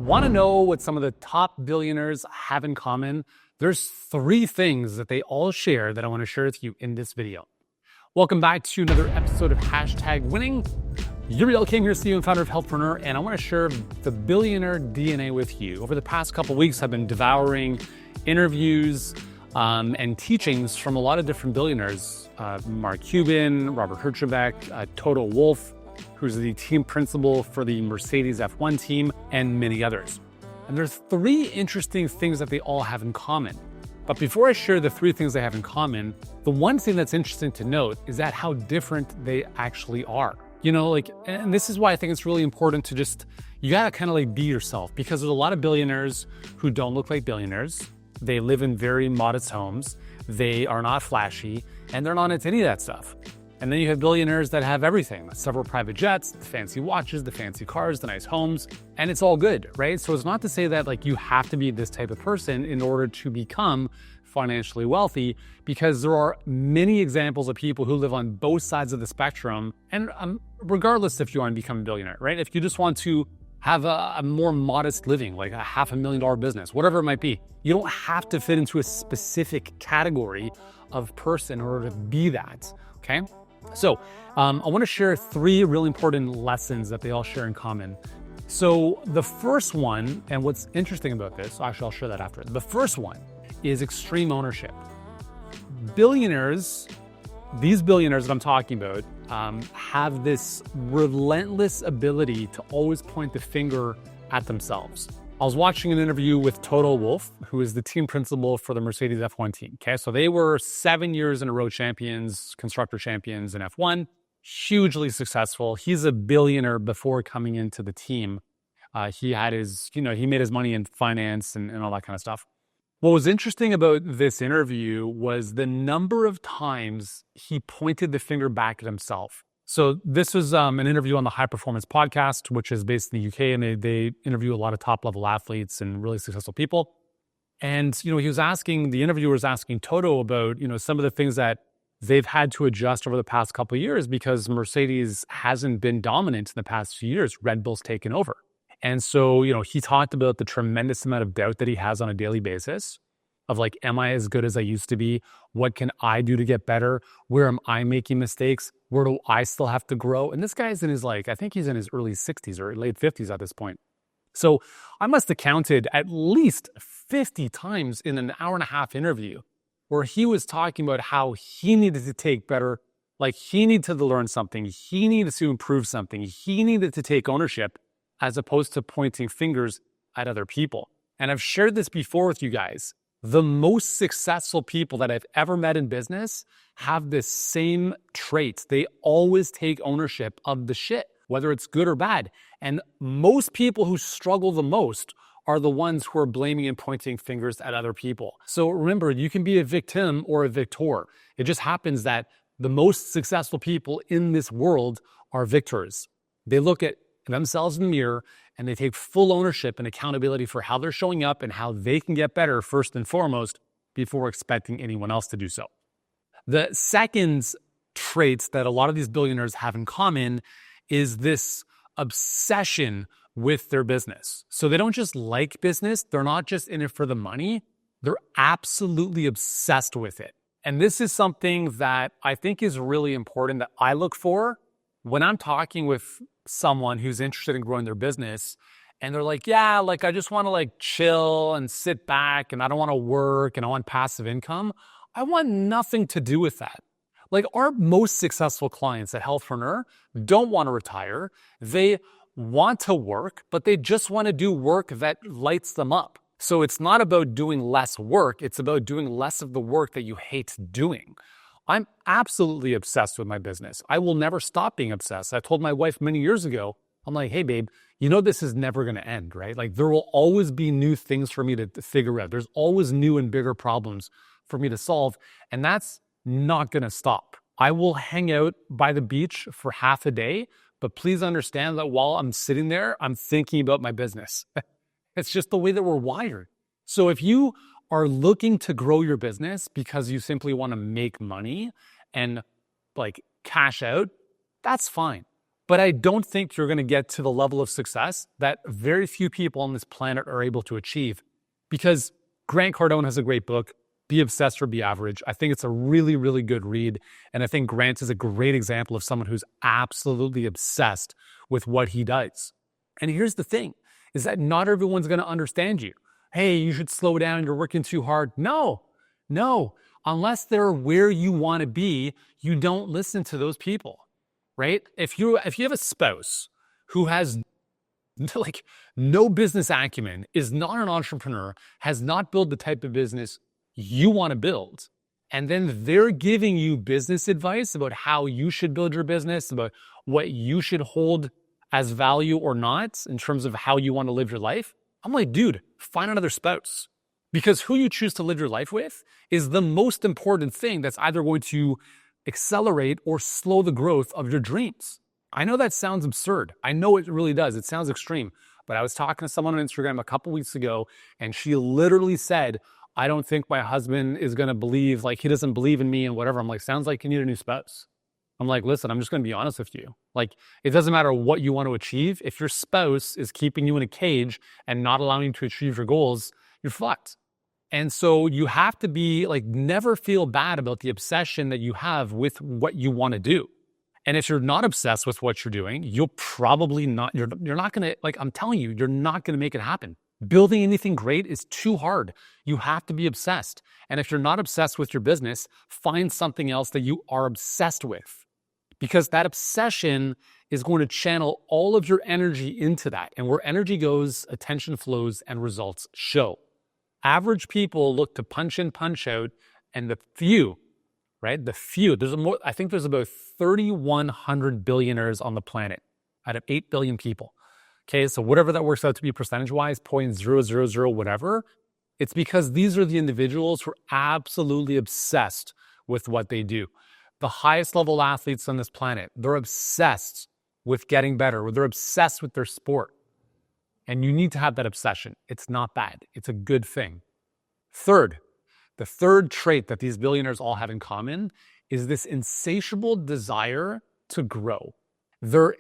Want to know what some of the top billionaires have in common? There's 3 things that they all share that I want to share with you in this video. Welcome back to another episode of #Winning. Uriel Kim here, CEO and founder of Healthpreneur, and I want to share the billionaire DNA with you. Over the past couple weeks, I've been devouring interviews and teachings from a lot of different billionaires. Mark Cuban, Robert Herjavec, Toto Wolff, who's the team principal for the Mercedes F1 team, and many others. And there's 3 interesting things that they all have in common. But before I share the 3 things they have in common, the one thing that's interesting to note is that how different they actually are. And this is why I think it's really important to you gotta kind of be yourself, because there's a lot of billionaires who don't look like billionaires. They live in very modest homes. They are not flashy, and they're not into any of that stuff. And then you have billionaires that have everything, several private jets, the fancy watches, the fancy cars, the nice homes, and it's all good, right? So it's not to say that you have to be this type of person in order to become financially wealthy, because there are many examples of people who live on both sides of the spectrum. And regardless if you want to become a billionaire, right? If you just want to have a more modest living, like a $500,000 business, whatever it might be, you don't have to fit into a specific category of person in order to be that, okay? So I want to share 3 really important lessons that they all share in common. So the first one, and what's interesting about this, actually I'll share that after. The first one is extreme ownership. Billionaires, these billionaires that I'm talking about, have this relentless ability to always point the finger at themselves. I was watching an interview with Toto Wolff, who is the team principal for the Mercedes F1 team. Okay, so they were 7 years in a row champions, constructor champions in F1, hugely successful. He's a billionaire before coming into the team. He had he made his money in finance and all that kind of stuff. What was interesting about this interview was the number of times he pointed the finger back at himself. So this was an interview on the High Performance Podcast, which is based in the UK, and they interview a lot of top-level athletes and really successful people. And, the interviewer was asking Toto about, some of the things that they've had to adjust over the past couple of years because Mercedes hasn't been dominant in the past few years. Red Bull's taken over. And so, he talked about the tremendous amount of doubt that he has on a daily basis of am I as good as I used to be? What can I do to get better? Where am I making mistakes? Where do I still have to grow? And this guy's in his I think he's in his early 60s or late 50s at this point. So I must have counted at least 50 times in an hour-and-a-half interview where he was talking about how he needed to take better, he needed to learn something, he needed to improve something, he needed to take ownership, as opposed to pointing fingers at other people. And I've shared this before with you guys. The most successful people that I've ever met in business have this same trait. They always take ownership of the shit, whether it's good or bad. And most people who struggle the most are the ones who are blaming and pointing fingers at other people. So remember, you can be a victim or a victor. It just happens that the most successful people in this world are victors. They look at themselves in the mirror and they take full ownership and accountability for how they're showing up and how they can get better first and foremost before expecting anyone else to do so. The second trait that a lot of these billionaires have in common is this obsession with their business. So they don't just like business. They're not just in it for the money. They're absolutely obsessed with it. And this is something that I think is really important that I look for when I'm talking with someone who's interested in growing their business and they're I just want to chill and sit back and I don't want to work and I want passive income. I want nothing to do with that. Our most successful clients at Healthpreneur don't want to retire. They want to work, but they just want to do work that lights them up. So it's not about doing less work. It's about doing less of the work that you hate doing. I'm absolutely obsessed with my business. I will never stop being obsessed. I told my wife many years ago, I'm hey, babe, this is never going to end, right? There will always be new things for me to figure out. There's always new and bigger problems for me to solve. And that's not going to stop. I will hang out by the beach for half a day, but please understand that while I'm sitting there, I'm thinking about my business. It's just the way that we're wired. So if you are looking to grow your business because you simply want to make money and cash out, that's fine. But I don't think you're going to get to the level of success that very few people on this planet are able to achieve. Because Grant Cardone has a great book, Be Obsessed or Be Average. I think it's a really, really good read. And I think Grant is a great example of someone who's absolutely obsessed with what he does. And here's the thing, is that not everyone's going to understand you. Hey, you should slow down, you're working too hard. No. Unless they're where you want to be, you don't listen to those people, right? If you have a spouse who has like no business acumen, is not an entrepreneur, has not built the type of business you want to build, and then they're giving you business advice about how you should build your business, about what you should hold as value or not in terms of how you want to live your life, I'm like, dude, find another spouse. Because who you choose to live your life with is the most important thing that's either going to accelerate or slow the growth of your dreams. I know that sounds absurd. I know it really does. It sounds extreme. But I was talking to someone on Instagram a couple weeks ago, and she literally said, I don't think my husband is going to believe, like he doesn't believe in me and whatever. I'm like, sounds like you need a new spouse. I'm like, listen, I'm just going to be honest with you. Like, it doesn't matter what you want to achieve. If your spouse is keeping you in a cage and not allowing you to achieve your goals, you're fucked. And so you have to be like, never feel bad about the obsession that you have with what you want to do. And if you're not obsessed with what you're doing, you're probably not, you're not going to, like, I'm telling you, you're not going to make it happen. Building anything great is too hard. You have to be obsessed. And if you're not obsessed with your business, find something else that you are obsessed with. Because that obsession is going to channel all of your energy into that. And where energy goes, attention flows and results show. Average people look to punch in, punch out, and the few, right? The few, I think there's about 3,100 billionaires on the planet out of 8 billion people. Okay, so whatever that works out to be percentage-wise, 0.000 whatever, it's because these are the individuals who are absolutely obsessed with what they do. The highest level athletes on this planet, they're obsessed with getting better, or they're obsessed with their sport. And you need to have that obsession. It's not bad. It's a good thing. Third, the third trait that these billionaires all have in common is this insatiable desire to grow. They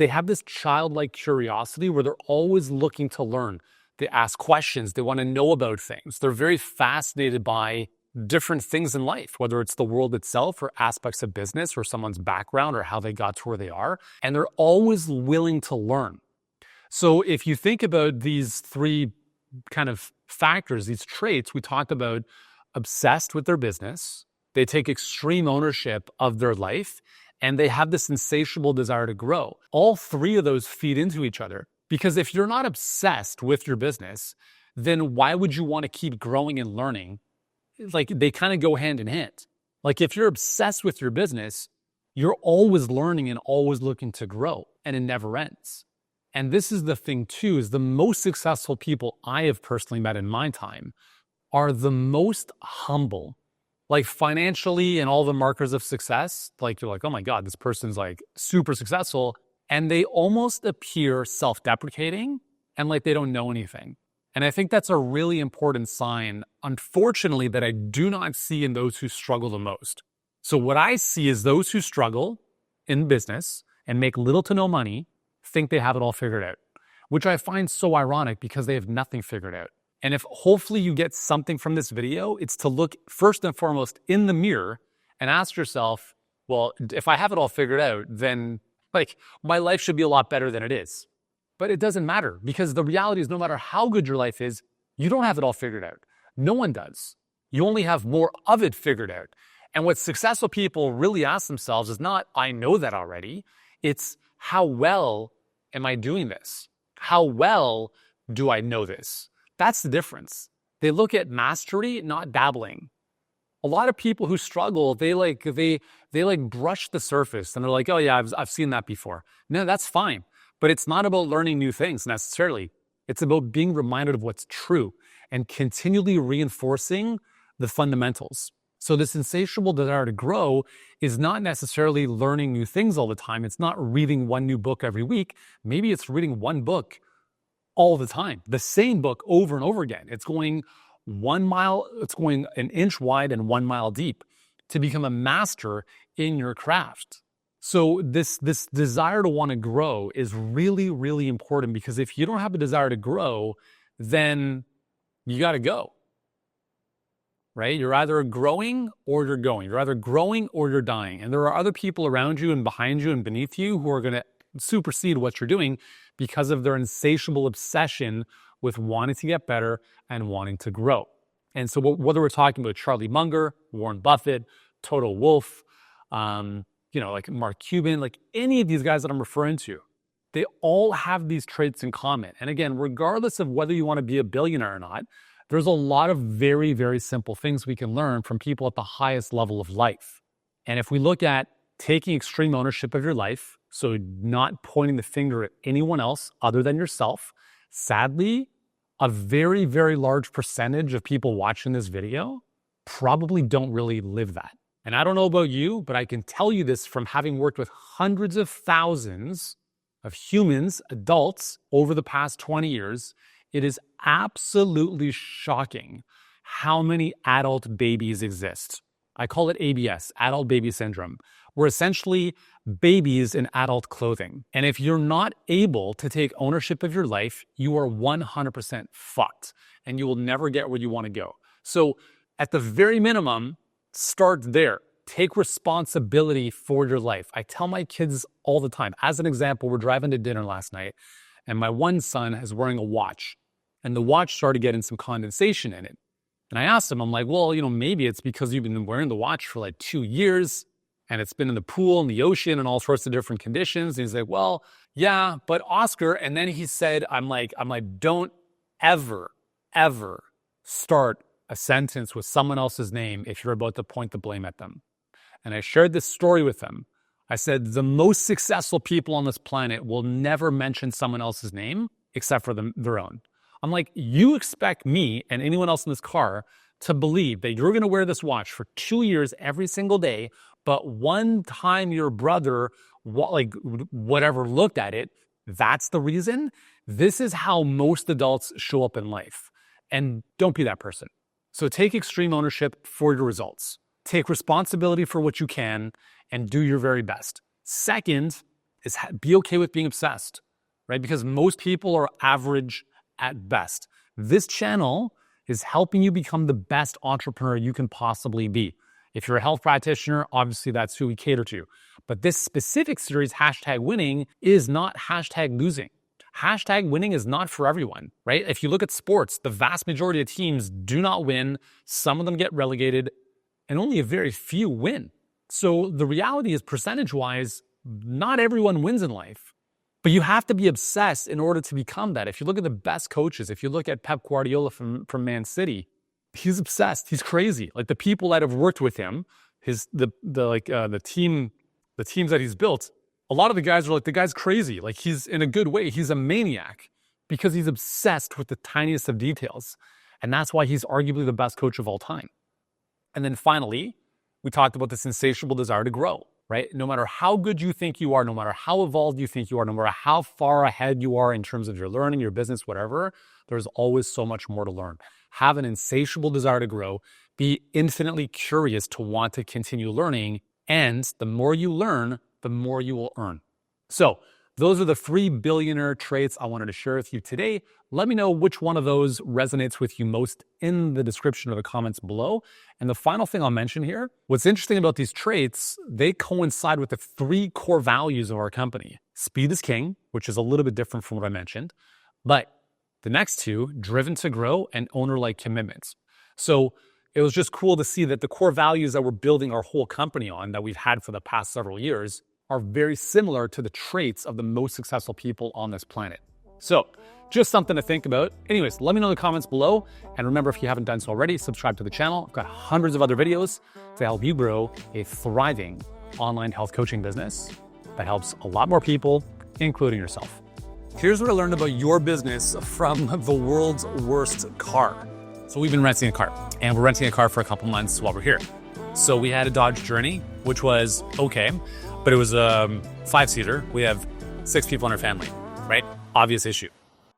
have this childlike curiosity where they're always looking to learn. They ask questions. They want to know about things. They're very fascinated by different things in life, whether it's the world itself or aspects of business or someone's background or how they got to where they are. And they're always willing to learn. So if you think about these three kind of factors, these traits, we talked about obsessed with their business, they take extreme ownership of their life, and they have this insatiable desire to grow. All three of those feed into each other. Because if you're not obsessed with your business, then why would you want to keep growing and learning? Like, they kind of go hand in hand. Like, if you're obsessed with your business, you're always learning and always looking to grow, and it never ends. And this is the thing too, is the most successful people I have personally met in my time are the most humble. Like, financially and all the markers of success, like, you're like, oh my God, this person's like super successful. And they almost appear self-deprecating and like they don't know anything. And I think that's a really important sign, unfortunately, that I do not see in those who struggle the most. So what I see is those who struggle in business and make little to no money think they have it all figured out, which I find so ironic because they have nothing figured out. And if hopefully you get something from this video, it's to look first and foremost in the mirror and ask yourself, well, if I have it all figured out, then like my life should be a lot better than it is. But it doesn't matter, because the reality is no matter how good your life is, you don't have it all figured out. No one does. You only have more of it figured out. And what successful people really ask themselves is not, I know that already. It's, how well am I doing this? How well do I know this? That's the difference. They look at mastery, not dabbling. A lot of people who struggle, they brush the surface and they're like, oh yeah, I've seen that before. No, that's fine. But it's not about learning new things necessarily. It's about being reminded of what's true and continually reinforcing the fundamentals. So this insatiable desire to grow is not necessarily learning new things all the time. It's not reading one new book every week. Maybe it's reading one book all the time, the same book over and over again. It's going 1 mile, it's going an inch wide and 1 mile deep to become a master in your craft. So this desire to want to grow is really, really important, because if you don't have a desire to grow, then you got to go, right? You're either growing or you're going. You're either growing or you're dying. And there are other people around you and behind you and beneath you who are going to supersede what you're doing because of their insatiable obsession with wanting to get better and wanting to grow. And so whether we're talking about Charlie Munger, Warren Buffett, Toto Wolff, like Mark Cuban, like any of these guys that I'm referring to, they all have these traits in common. And again, regardless of whether you want to be a billionaire or not, there's a lot of very, very simple things we can learn from people at the highest level of life. And if we look at taking extreme ownership of your life, so not pointing the finger at anyone else other than yourself, sadly, a very, very large percentage of people watching this video probably don't really live that. And I don't know about you, but I can tell you this from having worked with hundreds of thousands of humans, adults, over the past 20 years. It is absolutely shocking how many adult babies exist. I call it ABS, adult baby syndrome. We're essentially babies in adult clothing. And if you're not able to take ownership of your life, you are 100% fucked, and you will never get where you want to go. So at the very minimum, start there. Take responsibility for your life. I tell my kids all the time. As an example, we're driving to dinner last night, and my one son is wearing a watch, and the watch started getting some condensation in it. And I asked him, I'm like, well, maybe it's because you've been wearing the watch for like 2 years, and it's been in the pool and the ocean and all sorts of different conditions. And he's like, well, yeah, but Oscar. And then he said, I'm like, don't ever start a sentence with someone else's name if you're about to point the blame at them. And I shared this story with him. I said, the most successful people on this planet will never mention someone else's name except for their own. I'm like, you expect me and anyone else in this car to believe that you're going to wear this watch for 2 years every single day, but one time your brother, whatever, looked at it, that's the reason? This is how most adults show up in life. And don't be that person. So take extreme ownership for your results. Take responsibility for what you can and do your very best. Second is be okay with being obsessed, right? Because most people are average at best. This channel is helping you become the best entrepreneur you can possibly be. If you're a health practitioner, obviously that's who we cater to. But this specific series, #winning, is not #losing. #winning is not for everyone, right? If you look at sports, the vast majority of teams do not win. Some of them get relegated, and only a very few win. So the reality is, percentage-wise, not everyone wins in life. But you have to be obsessed in order to become that. If you look at the best coaches, if you look at Pep Guardiola from Man City, he's obsessed. He's crazy. Like the people that have worked with him, the teams that he's built, a lot of the guys are like, the guy's crazy. Like he's, in a good way, he's a maniac because he's obsessed with the tiniest of details. And that's why he's arguably the best coach of all time. And then finally, we talked about this insatiable desire to grow, right? No matter how good you think you are, no matter how evolved you think you are, no matter how far ahead you are in terms of your learning, your business, whatever, there's always so much more to learn. Have an insatiable desire to grow. Be infinitely curious to want to continue learning. And the more you learn, the more you will earn. So those are the 3 billionaire traits I wanted to share with you today. Let me know which one of those resonates with you most in the description or the comments below. And the final thing I'll mention here, what's interesting about these traits, they coincide with the 3 core values of our company. Speed is king, which is a little bit different from what I mentioned. But the next 2, driven to grow and owner-like commitments. So it was just cool to see that the core values that we're building our whole company on, that we've had for the past several years, are very similar to the traits of the most successful people on this planet. So just something to think about. Anyways, let me know in the comments below. And remember, if you haven't done so already, subscribe to the channel. I've got hundreds of other videos to help you grow a thriving online health coaching business that helps a lot more people, including yourself. Here's what I learned about your business from the world's worst car. So we've been renting a car, and we're renting a car for a couple months while we're here. So we had a Dodge Journey, which was okay, but it was a 5-seater. We have 6 people in our family, right? Obvious issue.